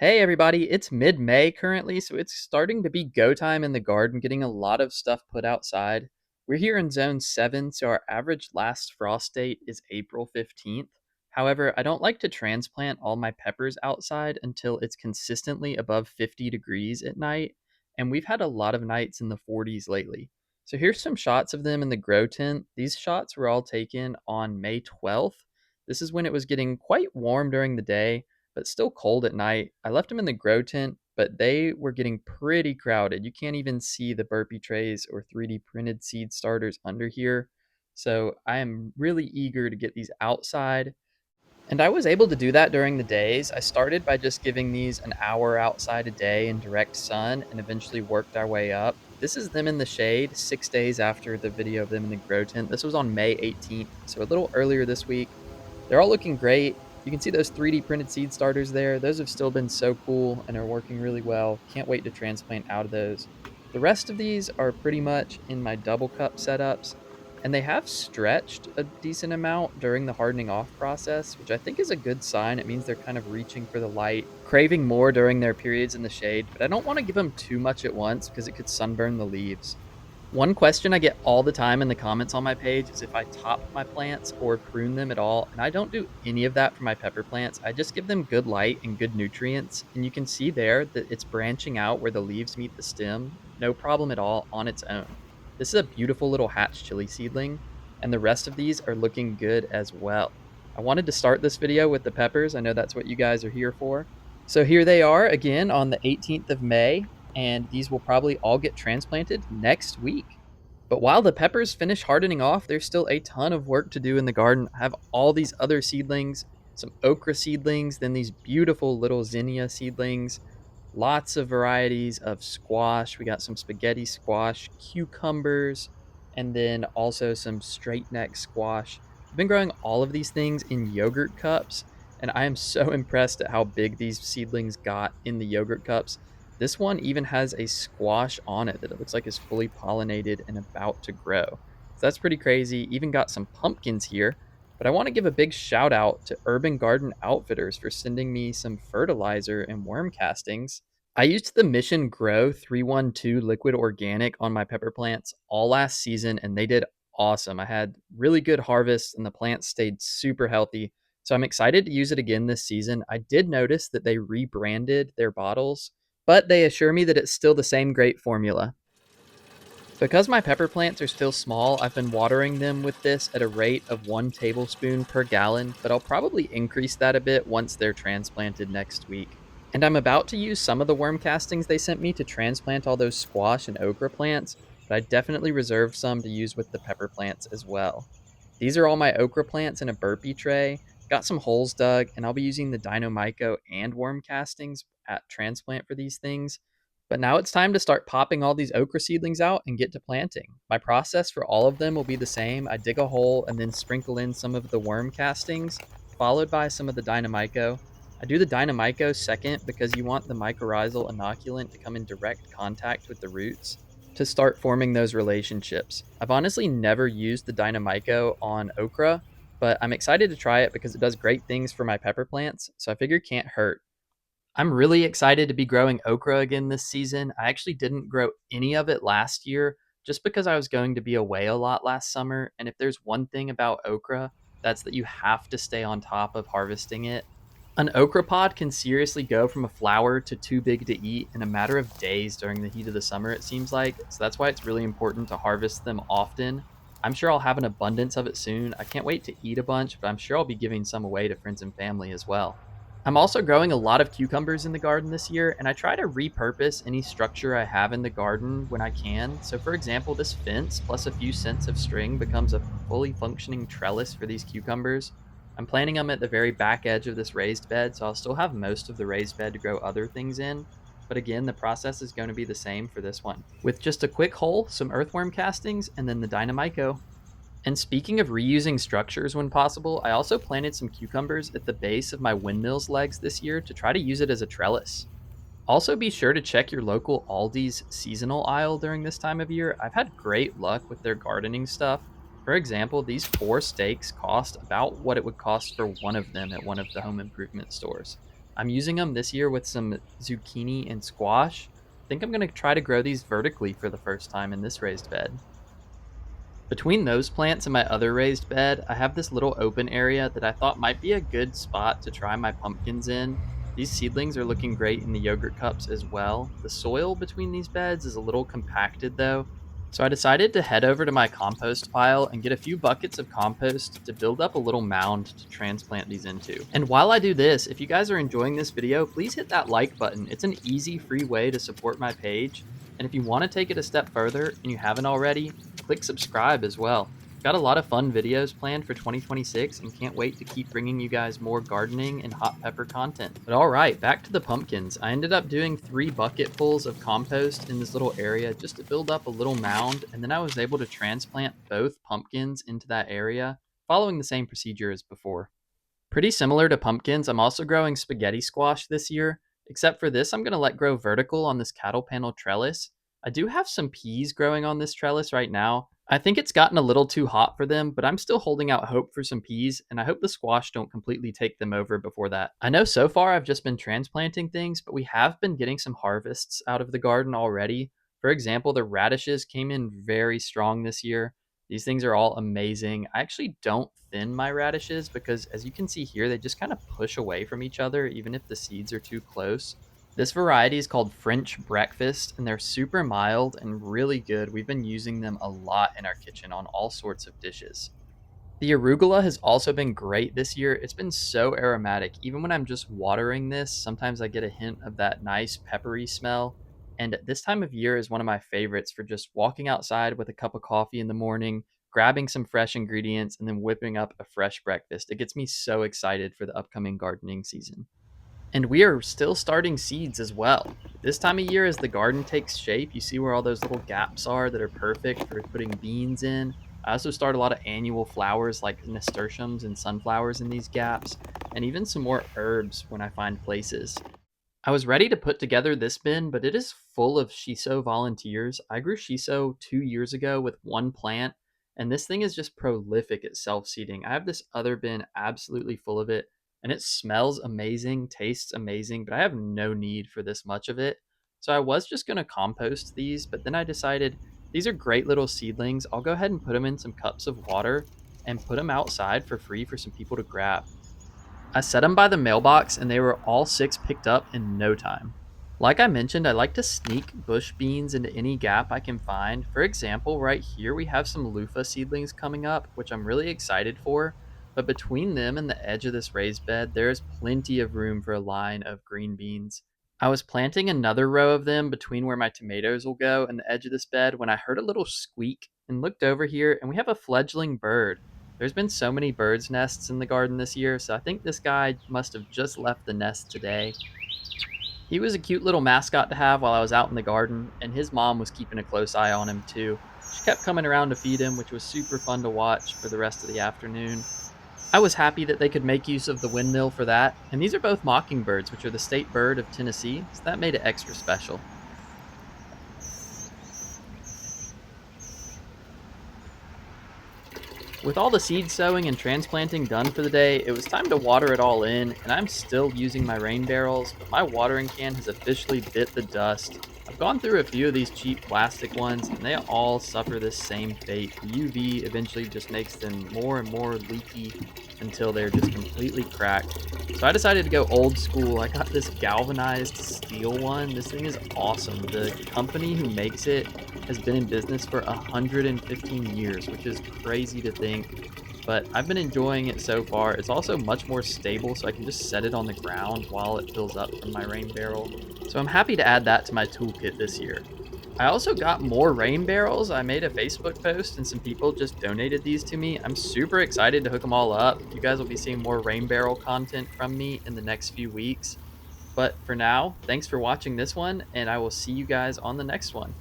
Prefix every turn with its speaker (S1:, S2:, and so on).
S1: Hey everybody, it's mid-May currently, so it's starting to be go time in the garden, getting a lot of stuff put outside. We're here in zone 7, so our average last frost date is April 15th. However, I don't like to transplant all my peppers outside until it's consistently above 50 degrees at night, and we've had a lot of nights in the 40s lately. So here's some shots of them in the grow tent. These shots were all taken on May 12th. This is when it was getting quite warm during the day but still cold at night. I left them in the grow tent, but they were getting pretty crowded. You can't even see the burpee trays or 3D printed seed starters under here. So I am really eager to get these outside. And I was able to do that during the days. I started by just giving these an hour outside a day in direct sun and eventually worked our way up. This is them in the shade 6 days after the video of them in the grow tent. This was on May 18th, so a little earlier this week. They're all looking great. You can see those 3D printed seed starters there. Those have still been so cool and are working really well. Can't wait to transplant out of those. The rest of these are pretty much in my double cup setups, and they have stretched a decent amount during the hardening off process, which I think is a good sign. It means they're kind of reaching for the light, craving more during their periods in the shade, but I don't want to give them too much at once because it could sunburn the leaves. One question I get all the time in the comments on my page is if I top my plants or prune them at all, and I don't do any of that for my pepper plants. I just give them good light and good nutrients, and you can see there that it's branching out where the leaves meet the stem, no problem at all on its own. This is a beautiful little hatch chili seedling, and the rest of these are looking good as well. I wanted to start this video with the peppers. I know that's what you guys are here for. So here they are again on the 18th of May, and these will probably all get transplanted next week. But while the peppers finish hardening off, there's still a ton of work to do in the garden. I have all these other seedlings, some okra seedlings, then these beautiful little zinnia seedlings, lots of varieties of squash. We got some spaghetti squash, cucumbers, and then also some straight neck squash. I've been growing all of these things in yogurt cups, and I am so impressed at how big these seedlings got in the yogurt cups. This one even has a squash on it that it looks like is fully pollinated and about to grow. So that's pretty crazy. Even got some pumpkins here. But I want to give a big shout out to Urban Garden Outfitters for sending me some fertilizer and worm castings. I used the Mission Grow 312 liquid organic on my pepper plants all last season, and they did awesome. I had really good harvests, and the plants stayed super healthy. So I'm excited to use it again this season. I did notice that they rebranded their bottles, but they assure me that it's still the same great formula. Because my pepper plants are still small, I've been watering them with this at a rate of 1 tablespoon per gallon, but I'll probably increase that a bit once they're transplanted next week. And I'm about to use some of the worm castings they sent me to transplant all those squash and okra plants, but I definitely reserved some to use with the pepper plants as well. These are all my okra plants in a burpee tray. Got some holes dug, and I'll be using the DYNOMYCO and worm castings at transplant for these things. But now it's time to start popping all these okra seedlings out and get to planting. My process for all of them will be the same. I dig a hole and then sprinkle in some of the worm castings, followed by some of the DYNOMYCO. I do the DYNOMYCO second because you want the mycorrhizal inoculant to come in direct contact with the roots to start forming those relationships. I've honestly never used the DYNOMYCO on okra, but I'm excited to try it because it does great things for my pepper plants, so I figure can't hurt. I'm really excited to be growing okra again this season. I actually didn't grow any of it last year just because I was going to be away a lot last summer. And if there's one thing about okra, that's that you have to stay on top of harvesting it. An okra pod can seriously go from a flower to too big to eat in a matter of days during the heat of the summer, it seems like. So that's why it's really important to harvest them often. I'm sure I'll have an abundance of it soon. I can't wait to eat a bunch, but I'm sure I'll be giving some away to friends and family as well. I'm also growing a lot of cucumbers in the garden this year, and I try to repurpose any structure I have in the garden when I can. So, for example, this fence plus a few cents of string becomes a fully functioning trellis for these cucumbers. I'm planting them at the very back edge of this raised bed, so I'll still have most of the raised bed to grow other things in. But again, the process is going to be the same for this one, with just a quick hole, some earthworm castings, and then the DYNOMYCO. And speaking of reusing structures when possible, I also planted some cucumbers at the base of my windmill's legs this year to try to use it as a trellis. Also, be sure to check your local Aldi's seasonal aisle during this time of year. I've had great luck with their gardening stuff. For example, these 4 steaks cost about what it would cost for one of them at one of the home improvement stores. I'm using them this year with some zucchini and squash. I think I'm going to try to grow these vertically for the first time in this raised bed. Between those plants and my other raised bed, I have this little open area that I thought might be a good spot to try my pumpkins in. These seedlings are looking great in the yogurt cups as well. The soil between these beds is a little compacted though, so I decided to head over to my compost pile and get a few buckets of compost to build up a little mound to transplant these into. And while I do this, if you guys are enjoying this video, please hit that like button. It's an easy, free way to support my page. And if you want to take it a step further and you haven't already, click subscribe as well. Got a lot of fun videos planned for 2026 and can't wait to keep bringing you guys more gardening and hot pepper content. But all right, back to the pumpkins. I ended up doing 3 bucketfuls of compost in this little area just to build up a little mound, and then I was able to transplant both pumpkins into that area, following the same procedure as before. Pretty similar to pumpkins, I'm also growing spaghetti squash this year, except for this I'm going to let grow vertical on this cattle panel trellis. I do have some peas growing on this trellis right now. I think it's gotten a little too hot for them, but I'm still holding out hope for some peas, and I hope the squash don't completely take them over before that. I know so far I've just been transplanting things, but we have been getting some harvests out of the garden already. For example, the radishes came in very strong this year. These things are all amazing. I actually don't thin my radishes because, as you can see here, they just kind of push away from each other even if the seeds are too close. This variety is called French Breakfast, and they're super mild and really good. We've been using them a lot in our kitchen on all sorts of dishes. The arugula has also been great this year. It's been so aromatic. Even when I'm just watering this, sometimes I get a hint of that nice peppery smell. And this time of year is one of my favorites for just walking outside with a cup of coffee in the morning, grabbing some fresh ingredients, and then whipping up a fresh breakfast. It gets me so excited for the upcoming gardening season. And we are still starting seeds as well. This time of year, as the garden takes shape, you see where all those little gaps are that are perfect for putting beans in. I also start a lot of annual flowers like nasturtiums and sunflowers in these gaps, and even some more herbs when I find places. I was ready to put together this bin, but it is full of shiso volunteers. I grew shiso 2 years ago with one plant, and this thing is just prolific at self seeding. I have this other bin absolutely full of it, and it smells amazing, tastes amazing, but I have no need for this much of it. So I was just going to compost these, but then I decided these are great little seedlings. I'll go ahead and put them in some cups of water and put them outside for free for some people to grab. I set them by the mailbox and they were all 6 picked up in no time. Like I mentioned, I like to sneak bush beans into any gap I can find. For example, right here we have some loofah seedlings coming up, which I'm really excited for. But between them and the edge of this raised bed, there is plenty of room for a line of green beans. I was planting another row of them between where my tomatoes will go and the edge of this bed when I heard a little squeak and looked over here, and we have a fledgling bird. There's been so many birds' nests in the garden this year, so I think this guy must have just left the nest today. He was a cute little mascot to have while I was out in the garden, and his mom was keeping a close eye on him too. She kept coming around to feed him, which was super fun to watch for the rest of the afternoon. I was happy that they could make use of the windmill for that, and these are both mockingbirds, which are the state bird of Tennessee, so that made it extra special. With all the seed sowing and transplanting done for the day, it was time to water it all in, and I'm still using my rain barrels, but my watering can has officially bit the dust. I've gone through a few of these cheap plastic ones, and they all suffer this same fate. The UV eventually just makes them more and more leaky until they're just completely cracked. So I decided to go old school. I got this galvanized steel one. This thing is awesome. The company who makes it has been in business for 115 years, which is crazy to think. But I've been enjoying it so far. It's also much more stable, so I can just set it on the ground while it fills up from my rain barrel. So I'm happy to add that to my toolkit this year. I also got more rain barrels. I made a Facebook post and some people just donated these to me. I'm super excited to hook them all up. You guys will be seeing more rain barrel content from me in the next few weeks. But for now, thanks for watching this one, and I will see you guys on the next one.